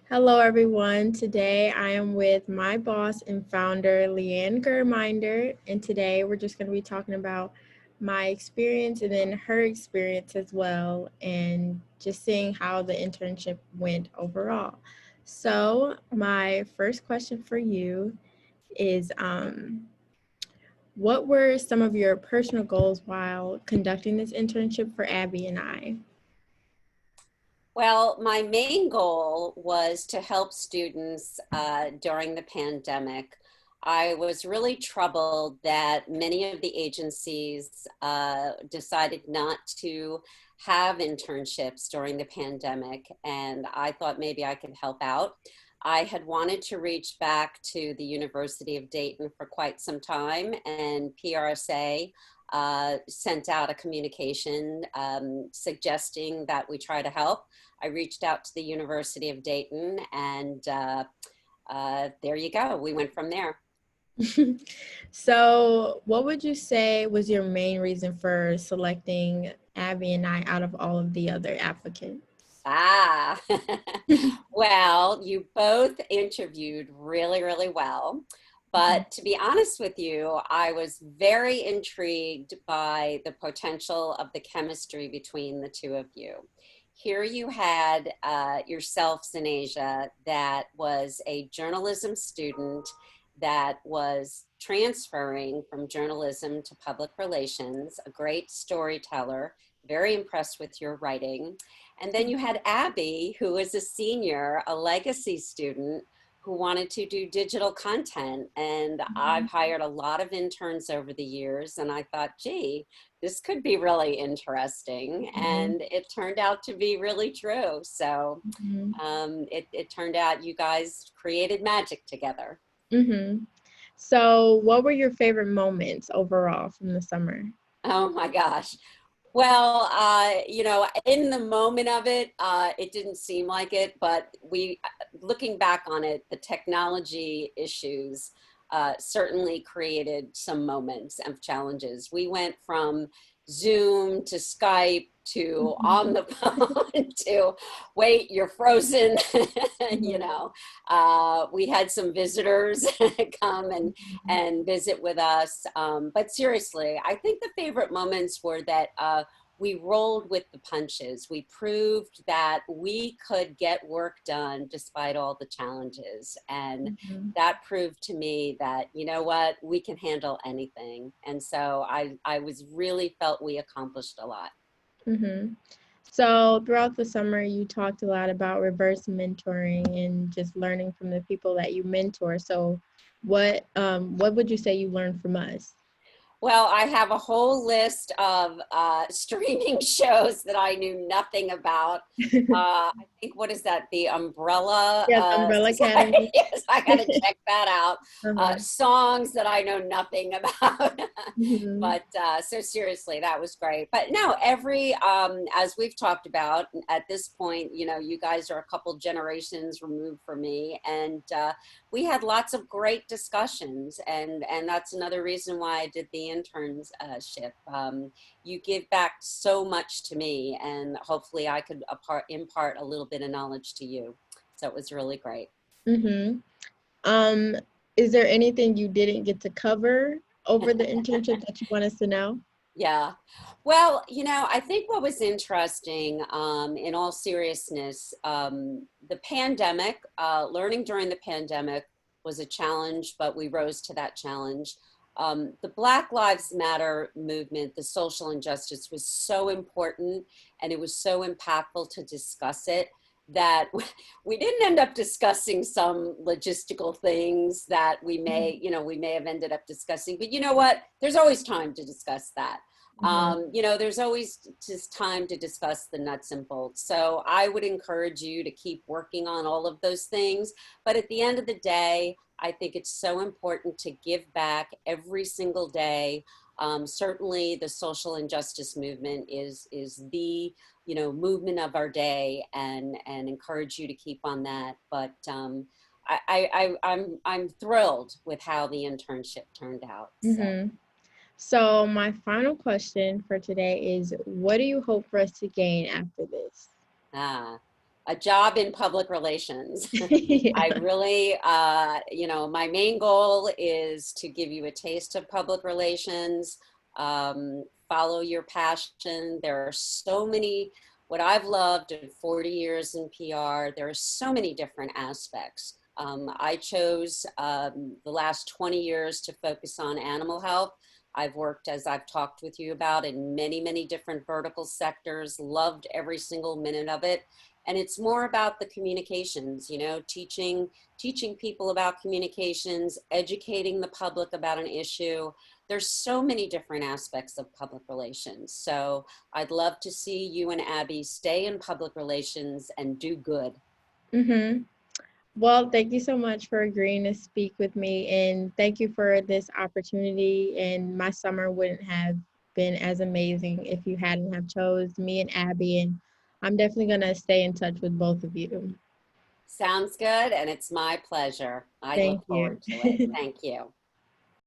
Hello, everyone. Today I am with my boss and founder, Lea-Ann Germinder, and today we're just going to be talking about my experience and then her experience as well, and just seeing how the internship went overall. So, my first question for you is what were some of your personal goals while conducting this internship for Abby and I? Well, my main goal was to help students during the pandemic. I was really troubled that many of the agencies decided not to have internships during the pandemic, and I thought maybe I could help out. I had wanted to reach back to the University of Dayton for quite some time, and PRSA sent out a communication suggesting that we try to help. I reached out to the University of Dayton, and there you go. We went from there. So, what would you say was your main reason for selecting Abby and I out of all of the other applicants? Ah, well, you both interviewed really, really well. But to be honest with you, I was very intrigued by the potential of the chemistry between the two of you. Here you had yourself, Zinaejah, that was a journalism student that was transferring from journalism to public relations, a great storyteller, very impressed with your writing. And then you had Abby, who was a senior, a legacy student who wanted to do digital content. And I've hired a lot of interns over the years, and I thought, gee, this could be really interesting. And it turned out to be really true. So it turned out you guys created magic together. Mm-hmm. So, what were your favorite moments overall from the summer? Oh my gosh. Well, in the moment of it, it didn't seem like it, but looking back on it, the technology issues certainly created some moments of challenges. We went from Zoom to Skype to on the phone to wait, you're frozen. you know, we had some visitors come and visit with us. But seriously, I think the favorite moments were that we rolled with the punches. We proved that we could get work done despite all the challenges. And that proved to me that, you know what, we can handle anything. And so I was really felt we accomplished a lot. Mm-hmm. So, throughout the summer, you talked a lot about reverse mentoring and just learning from the people that you mentor. So, what would you say you learned from us? Well, I have a whole list of streaming shows that I knew nothing about. I think, what is that? The Umbrella Yes, Umbrella Society. Academy. Yes, I got to check that out. Uh-huh. Songs that I know nothing about. Mm-hmm. But so seriously, that was great. But no, as we've talked about at this point, you guys are a couple generations removed from me. And we had lots of great discussions, and that's another reason why I did the internship. You give back so much to me, and hopefully I could impart a little bit of knowledge to you. So it was really great. Mm-hmm. Um, is there anything you didn't get to cover over the internship that you want us to know? Yeah. Well, I think what was interesting, in all seriousness, the pandemic, learning during the pandemic was a challenge, but we rose to that challenge. The Black Lives Matter movement, the social injustice was so important, and it was so impactful to discuss it that we didn't end up discussing some logistical things that we may have ended up discussing. But you know what? There's always time to discuss that. There's always just time to discuss the nuts and bolts. So I would encourage you to keep working on all of those things. But at the end of the day, I think it's so important to give back every single day. Certainly the social injustice movement is the movement of our day, and encourage you to keep on that. But I'm thrilled with how the internship turned out. So. Mm-hmm. So, my final question for today is what do you hope for us to gain after this? Ah, a job in public relations. I Yeah. really, my main goal is to give you a taste of public relations, follow your passion. There are so many, what I've loved in 40 years in PR, there are so many different aspects. I chose the last 20 years to focus on animal health. I've worked, as I've talked with you about, in many, many different vertical sectors, loved every single minute of it. And it's more about the communications, teaching people about communications, educating the public about an issue. There's so many different aspects of public relations. So I'd love to see you and Abby stay in public relations and do good. Mm-hmm. Well, thank you so much for agreeing to speak with me, and thank you for this opportunity. And my summer wouldn't have been as amazing if you hadn't have chose me and Abby, and I'm definitely gonna stay in touch with both of you. Sounds good, and it's my pleasure. I look Thank you. forward to it. Thank you.